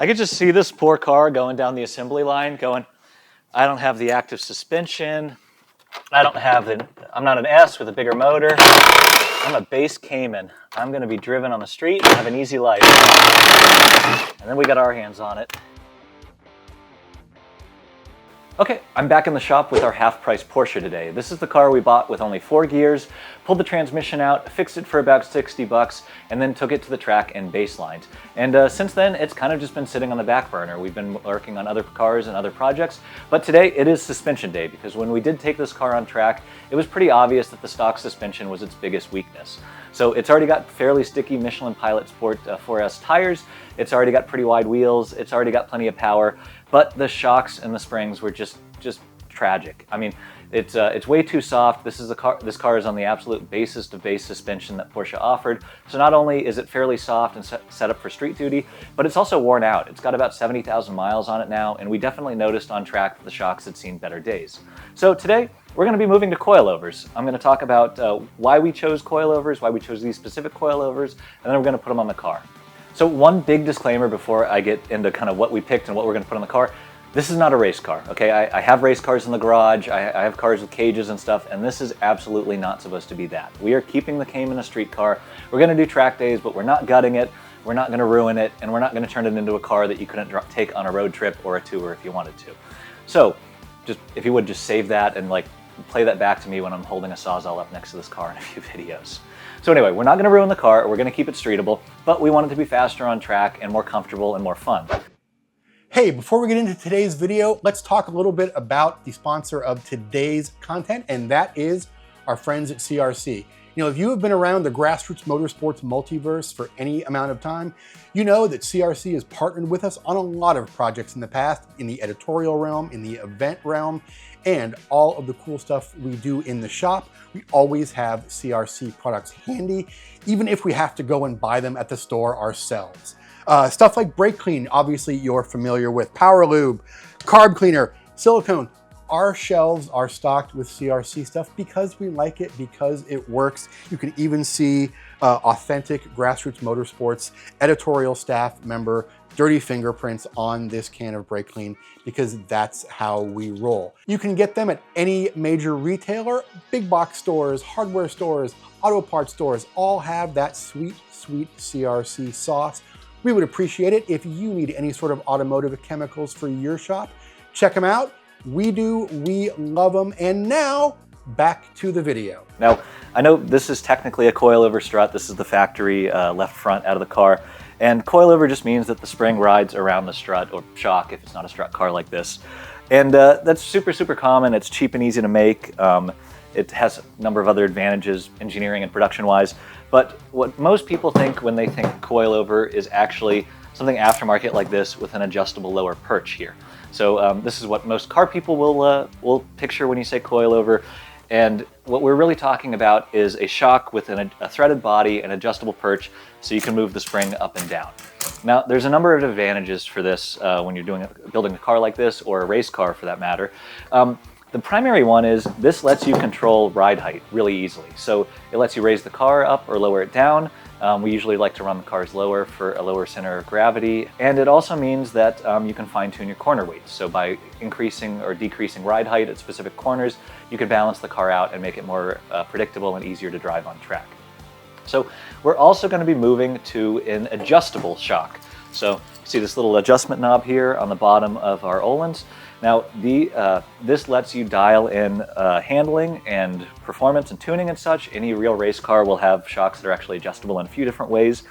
I could just see this poor car going down the assembly line going, I don't have the active suspension. I'm not an S with a bigger motor. I'm a base Cayman. I'm gonna be driven on the street and have an easy life. And then we got our hands on it. Okay, I'm back in the shop with our half-price Porsche today. This is the car we bought with only 4 gears, pulled the transmission out, fixed it for about 60 bucks, and then took it to the track and baselined. And since then, it's kind of just been sitting on the back burner. We've been working on other cars and other projects, but today it is suspension day because when we did take this car on track, it was pretty obvious that the stock suspension was its biggest weakness. So it's already got fairly sticky Michelin Pilot Sport 4S tires, it's already got pretty wide wheels, it's already got plenty of power, but the shocks and the springs were just tragic. I mean, it's way too soft. This car is on the absolute basest of base suspension that Porsche offered. So not only is it fairly soft and set up for street duty, but it's also worn out. It's got about 70,000 miles on it now, and we definitely noticed on track that the shocks had seen better days. So today, we're going to be moving to coilovers. I'm going to talk about why we chose coilovers, why we chose these specific coilovers, and then we're going to put them on the car. So one big disclaimer before I get into kind of what we picked and what we're going to put on the car. This is not a race car, okay? I have race cars in the garage, I have cars with cages and stuff, and this is absolutely not supposed to be that. We are keeping the Cayman a street car. We're gonna do track days, but we're not gutting it, we're not gonna ruin it, and we're not gonna turn it into a car that you couldn't take on a road trip or a tour if you wanted to. So, if you would just save that and like play that back to me when I'm holding a Sawzall up next to this car in a few videos. So anyway, we're not gonna ruin the car, we're gonna keep it streetable, but we want it to be faster on track and more comfortable and more fun. Hey, before we get into today's video, let's talk a little bit about the sponsor of today's content, and that is our friends at CRC. You know, if you have been around the Grassroots Motorsports multiverse for any amount of time, you know that CRC has partnered with us on a lot of projects in the past, in the editorial realm, in the event realm, and all of the cool stuff we do in the shop. We always have CRC products handy, even if we have to go and buy them at the store ourselves. Stuff like brake clean, obviously you're familiar with, power lube, carb cleaner, silicone. Our shelves are stocked with CRC stuff because we like it, because it works. You can even see authentic Grassroots Motorsports editorial staff member dirty fingerprints on this can of brake clean because that's how we roll. You can get them at any major retailer, big box stores, hardware stores, auto parts stores, all have that sweet, sweet CRC sauce. We would appreciate it if you need any sort of automotive chemicals for your shop. Check them out. We do, we love them. And now, back to the video. Now, I know this is technically a coilover strut. This is the factory left front out of the car. And coilover just means that the spring rides around the strut, or shock if it's not a strut car like this. And that's super, super common. It's cheap and easy to make. It has a number of other advantages, engineering and production-wise. But what most people think when they think coilover is actually something aftermarket like this with an adjustable lower perch here. So this is what most car people will picture when you say coilover. And what we're really talking about is a shock with a threaded body and adjustable perch so you can move the spring up and down. Now, there's a number of advantages for this when you're building a car like this, or a race car for that matter. The primary one is this lets you control ride height really easily. So it lets you raise the car up or lower it down. We usually like to run the cars lower for a lower center of gravity. And it also means that you can fine tune your corner weights. So by increasing or decreasing ride height at specific corners, you can balance the car out and make it more predictable and easier to drive on track. So we're also going to be moving to an adjustable shock. So you see this little adjustment knob here on the bottom of our Öhlins. Now, this lets you dial in handling and performance and tuning and such. Any real race car will have shocks that are actually adjustable in a few different ways.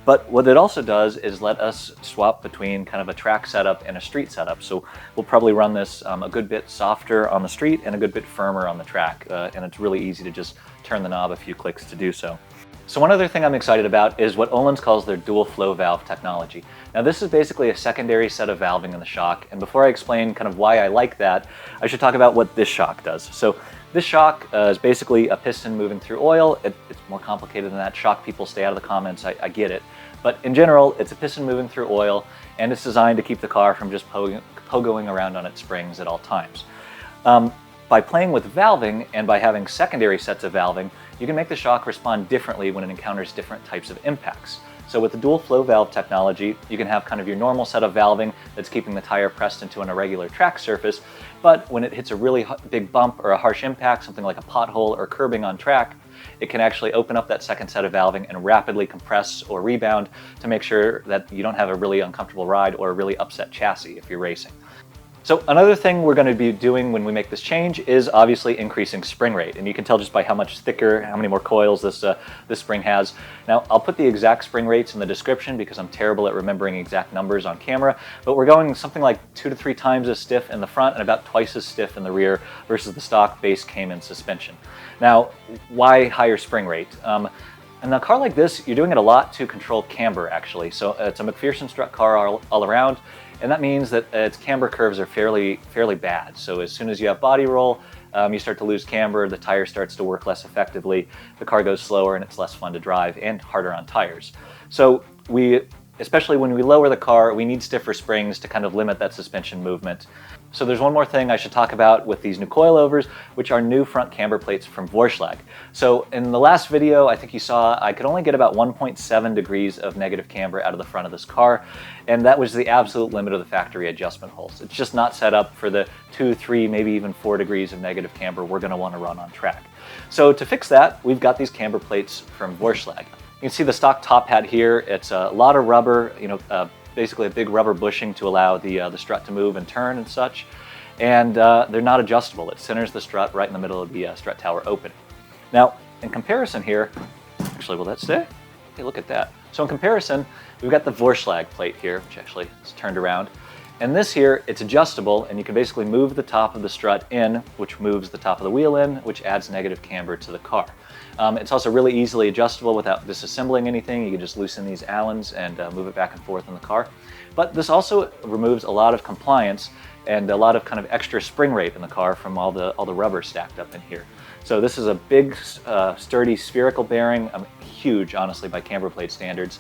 But what it also does is let us swap between kind of a track setup and a street setup. So we'll probably run this a good bit softer on the street and a good bit firmer on the track. And it's really easy to just turn the knob a few clicks to do so. So one other thing I'm excited about is what Öhlins calls their dual flow valve technology. Now this is basically a secondary set of valving in the shock, and before I explain kind of why I like that, I should talk about what this shock does. So this shock is basically a piston moving through oil. It's more complicated than that. Shock people, stay out of the comments, I get it. But in general, it's a piston moving through oil, and it's designed to keep the car from just pogoing around on its springs at all times. By playing with valving and by having secondary sets of valving, you can make the shock respond differently when it encounters different types of impacts. So with the dual flow valve technology, you can have kind of your normal set of valving that's keeping the tire pressed into an irregular track surface, but when it hits a really big bump or a harsh impact, something like a pothole or curbing on track, it can actually open up that second set of valving and rapidly compress or rebound to make sure that you don't have a really uncomfortable ride or a really upset chassis if you're racing. So another thing we're going to be doing when we make this change is obviously increasing spring rate, and you can tell just by how much thicker, how many more coils this spring has. Now I'll put the exact spring rates in the description because I'm terrible at remembering exact numbers on camera, but we're going something like 2 to 3 times as stiff in the front and about twice as stiff in the rear versus the stock base Cayman suspension. Now, why higher spring rate? In a car like this, you're doing it a lot to control camber actually. So it's a McPherson strut car all around. And that means that its camber curves are fairly bad. So as soon as you have body roll, you start to lose camber, the tire starts to work less effectively, the car goes slower and it's less fun to drive and harder on tires. So especially when we lower the car, we need stiffer springs to kind of limit that suspension movement. So there's one more thing I should talk about with these new coilovers, which are new front camber plates from Vorshlag. So in the last video, I think you saw I could only get about 1.7 degrees of negative camber out of the front of this car, and that was the absolute limit of the factory adjustment holes. It's just not set up for the 2, 3, maybe even 4 degrees of negative camber we're going to want to run on track. So to fix that, we've got these camber plates from Vorshlag. You can see the stock top hat here. It's a lot of rubber, basically a big rubber bushing to allow the strut to move and turn and such. And they're not adjustable. It centers the strut right in the middle of the strut tower opening. Now, in comparison here, actually, will that stay? Hey, look at that. So in comparison, we've got the Vorshlag plate here, which actually is turned around. And this here, it's adjustable, and you can basically move the top of the strut in, which moves the top of the wheel in, which adds negative camber to the car. It's also really easily adjustable without disassembling anything. You can just loosen these Allens and move it back and forth in the car. But this also removes a lot of compliance and a lot of kind of extra spring rate in the car from all the rubber stacked up in here. So this is a big, sturdy spherical bearing, huge, honestly, by camber plate standards.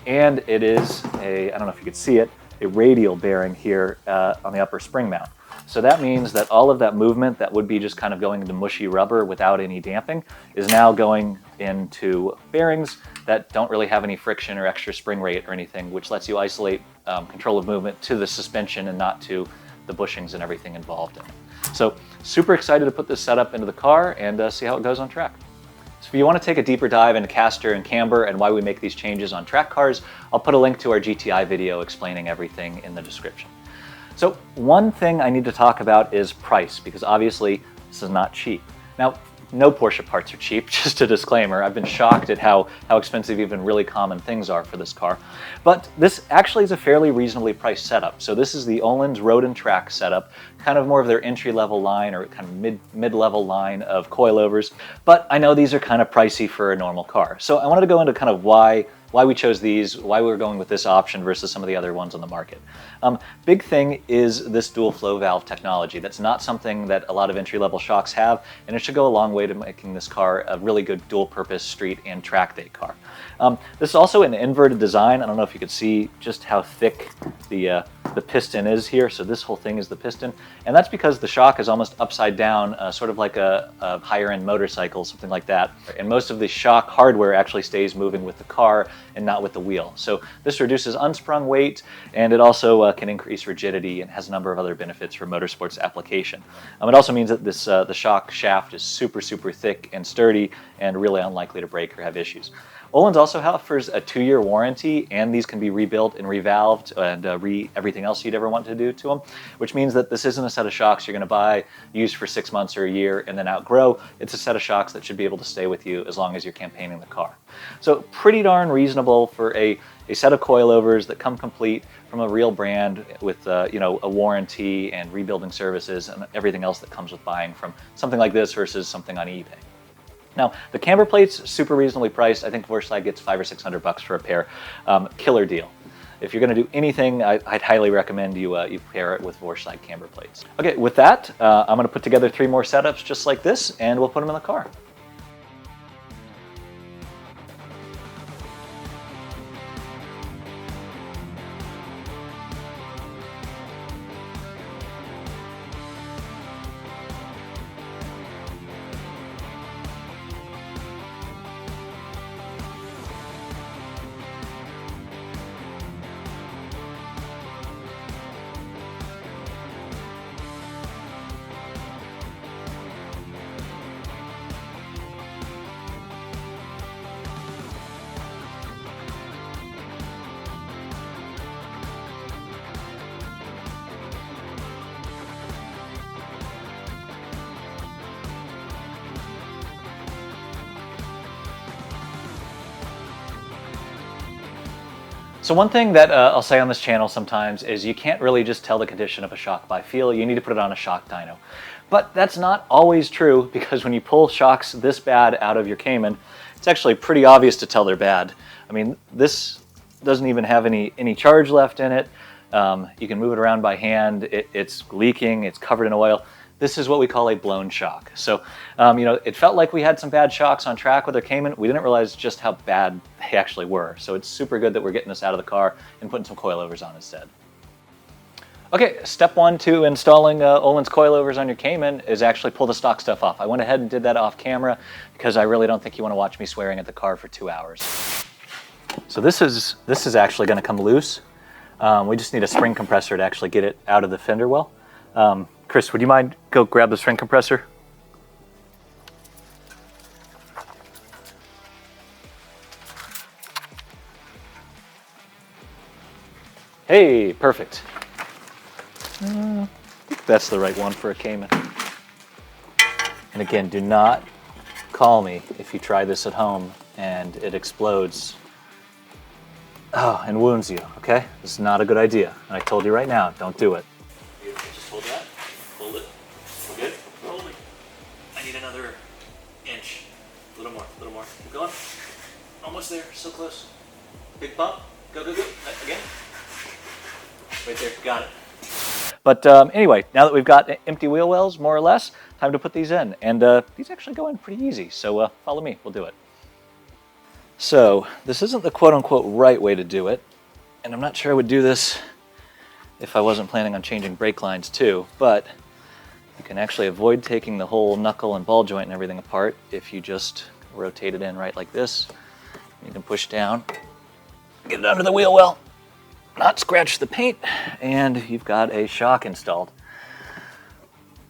And it is I don't know if you could see it, a radial bearing here on the upper spring mount. So that means that all of that movement that would be just kind of going into mushy rubber without any damping is now going into bearings that don't really have any friction or extra spring rate or anything, which lets you isolate control of movement to the suspension and not to the bushings and everything involved in it. So super excited to put this setup into the car and see how it goes on track. So if you want to take a deeper dive into caster and camber and why we make these changes on track cars, I'll put a link to our GTI video explaining everything in the description. So one thing I need to talk about is price, because obviously this is not cheap. Now, no Porsche parts are cheap, just a disclaimer. I've been shocked at how expensive even really common things are for this car. But this actually is a fairly reasonably priced setup. So this is the Öhlins Road and Track setup, kind of more of their entry-level line or kind of mid-level line of coilovers. But I know these are kind of pricey for a normal car. So I wanted to go into kind of why we chose these, why we were going with this option versus some of the other ones on the market. Big thing is this dual flow valve technology. That's not something that a lot of entry-level shocks have, and it should go a long way to making this car a really good dual-purpose street and track day car. This is also an inverted design. I don't know if you could see just how thick the piston is here. So this whole thing is the piston, and that's because the shock is almost upside down, sort of like a higher-end motorcycle, something like that. And most of the shock hardware actually stays moving with the car and not with the wheel. So this reduces unsprung weight, and it also can increase rigidity and has a number of other benefits for motorsports application. It also means that this the shock shaft is super thick and sturdy and really unlikely to break or have issues. Öhlins also offers a 2-year warranty, and these can be rebuilt and revalved and everything else you'd ever want to do to them, which means that this isn't a set of shocks you're going to buy, use for 6 months or a year, and then outgrow. It's a set of shocks that should be able to stay with you as long as you're campaigning the car. So pretty darn reasonable for a set of coilovers that come complete from a real brand with a warranty and rebuilding services and everything else that comes with buying from something like this versus something on eBay. Now, the camber plates, super reasonably priced. I think Vorshlag gets $500 or $600 for a pair. Killer deal. If you're going to do anything, I'd highly recommend you pair it with Vorshlag camber plates. Okay, with that, I'm going to put together 3 more setups just like this, and we'll put them in the car. So one thing that I'll say on this channel sometimes is you can't really just tell the condition of a shock by feel. You need to put it on a shock dyno. But that's not always true, because when you pull shocks this bad out of your Cayman, it's actually pretty obvious to tell they're bad. I mean, this doesn't even have any charge left in it. You can move it around by hand. It's leaking, it's covered in oil. This is what we call a blown shock. So, you know, it felt like we had some bad shocks on track with our Cayman. We didn't realize just how bad they actually were. So it's super good that we're getting this out of the car and putting some coilovers on instead. Okay, step one to installing Öhlins coilovers on your Cayman is actually pull the stock stuff off. I went ahead and did that off camera because I really don't think you want to watch me swearing at the car for 2 hours. So this is actually going to come loose. We just need a spring compressor to actually get it out of the fender well. Chris, would you mind go grab the spring compressor? Hey, perfect. That's the right one for a Cayman. And again, do not call me if you try this at home and it explodes and wounds you, okay? This is not a good idea. And I told you right now, don't do it. Beautiful, just hold that, hold it, we're good, hold it. I need another inch, a little more, keep going. Almost there, so close. Big bump, go, again. Right there, got it. But anyway, now that we've got empty wheel wells, more or less, time to put these in. And these actually go in pretty easy, so follow me, we'll do it. So this isn't the quote-unquote right way to do it, and I'm not sure I would do this if I wasn't planning on changing brake lines too, but you can actually avoid taking the whole knuckle and ball joint and everything apart if you just rotate it in right like this. You can push down, get it under the wheel well, not scratch the paint, and you've got a shock installed.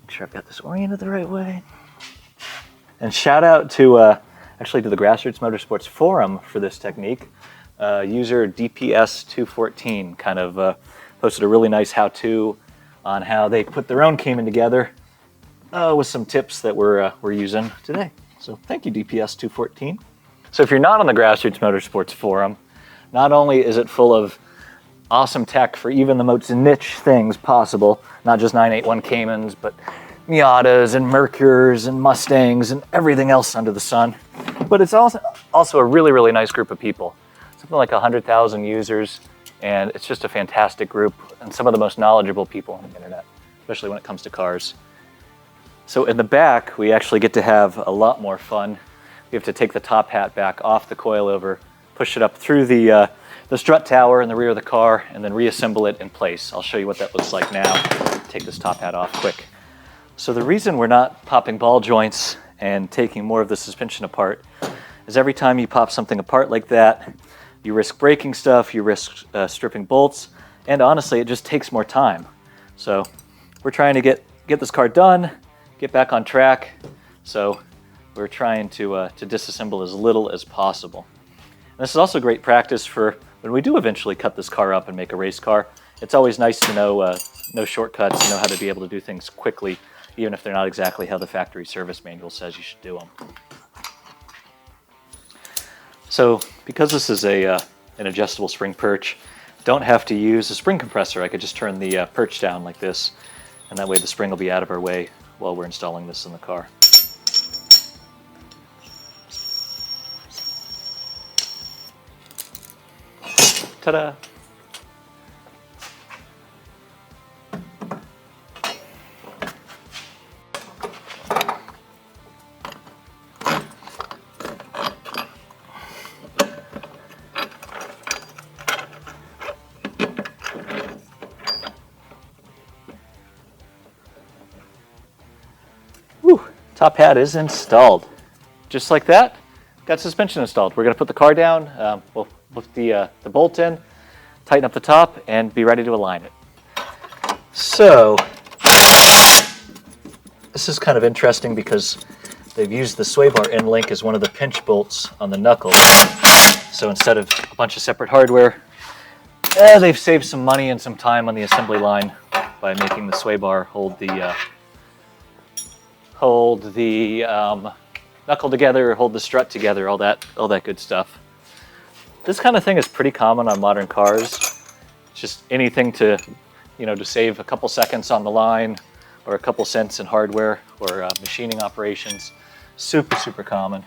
Make sure I've got this oriented the right way. And shout out to actually to the Grassroots Motorsports forum for this technique. User DPS214 kind of posted a really nice how-to on how they put their own Cayman together with some tips that we're using today. So thank you, DPS214. So if you're not on the Grassroots Motorsports forum, not only is it full of awesome tech for even the most niche things possible, not just 981 Caymans, but Miatas and Mercures and Mustangs and everything else under the sun. But it's also a really, really nice group of people. Something like 100,000 users, and it's just a fantastic group and some of the most knowledgeable people on the internet, especially when it comes to cars. So in the back, we actually get to have a lot more fun. We have to take the top hat back off the coilover, push it up through the strut tower in the rear of the car, and then reassemble it in place. I'll show you what that looks like now. Take this top hat off quick. So the reason we're not popping ball joints and taking more of the suspension apart is every time you pop something apart like that, you risk breaking stuff, you risk stripping bolts, and honestly, it just takes more time. So we're trying to get this car done, get back on track. So we're trying to disassemble as little as possible. And this is also great practice for when we do eventually cut this car up and make a race car. It's always nice to know no shortcuts, know how to be able to do things quickly, even if they're not exactly how the factory service manual says you should do them. So because this is an adjustable spring perch, don't have to use a spring compressor. I could just turn the perch down like this, and that way the spring will be out of our way while we're installing this in the car. Ta-da! Whew, top hat is installed. Just like that, got suspension installed. We're going to put the car down, we'll put the bolt in, tighten up the top, and be ready to align it. So, this is kind of interesting because they've used the sway bar end link as one of the pinch bolts on the knuckle. So instead of a bunch of separate hardware, they've saved some money and some time on the assembly line by making the sway bar hold the knuckle together, hold the strut together, all that good stuff. This kind of thing is pretty common on modern cars. It's just anything to, to save a couple seconds on the line or a couple cents in hardware or machining operations. Super, super common.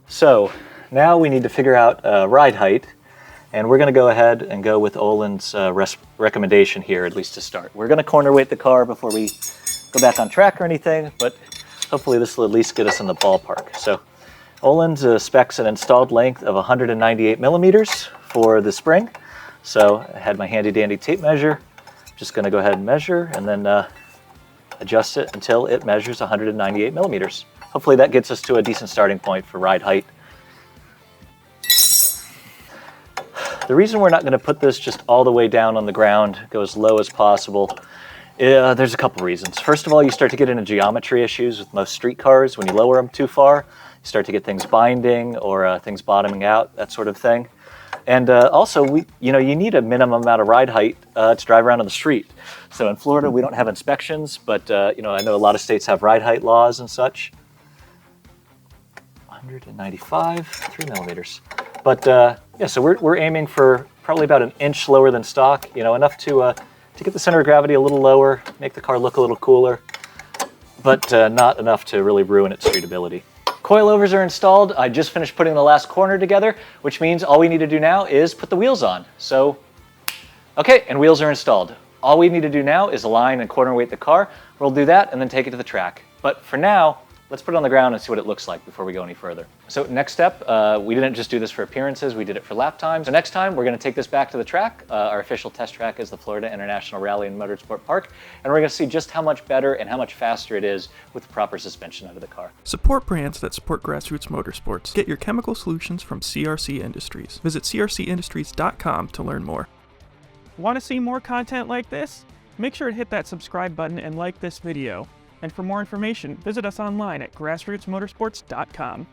So now we need to figure out ride height, and we're going to go ahead and go with Öhlins' recommendation here, at least to start. We're going to corner weight the car before we go back on track or anything, but hopefully this will at least get us in the ballpark. So Öhlins specs an installed length of 198 millimeters for the spring. So I had my handy dandy tape measure. Just going to go ahead and measure and then adjust it until it measures 198 millimeters. Hopefully that gets us to a decent starting point for ride height. The reason we're not going to put this just all the way down on the ground, go as low as possible, there's a couple reasons. First of all, you start to get into geometry issues with most street cars. When you lower them too far, you start to get things binding or things bottoming out, that sort of thing. And also, you need a minimum amount of ride height to drive around on the street. So in Florida, we don't have inspections, but I know a lot of states have ride height laws and such. 195, 3 millimeters. But yeah, so we're aiming for probably about an inch lower than stock, enough to get the center of gravity a little lower, make the car look a little cooler, but not enough to really ruin its streetability. Coilovers are installed. I just finished putting the last corner together, which means all we need to do now is put the wheels on. So, okay, and wheels are installed. All we need to do now is align and corner weight the car. We'll do that and then take it to the track. But for now, let's put it on the ground and see what it looks like before we go any further. So next step, we didn't just do this for appearances, we did it for lap times. So next time, we're gonna take this back to the track. Our official test track is the Florida International Rally and Motorsport Park, and we're gonna see just how much better and how much faster it is with the proper suspension out of the car. Support brands that support Grassroots Motorsports. Get your chemical solutions from CRC Industries. Visit crcindustries.com to learn more. Want to see more content like this? Make sure to hit that subscribe button and like this video. And for more information, visit us online at grassrootsmotorsports.com.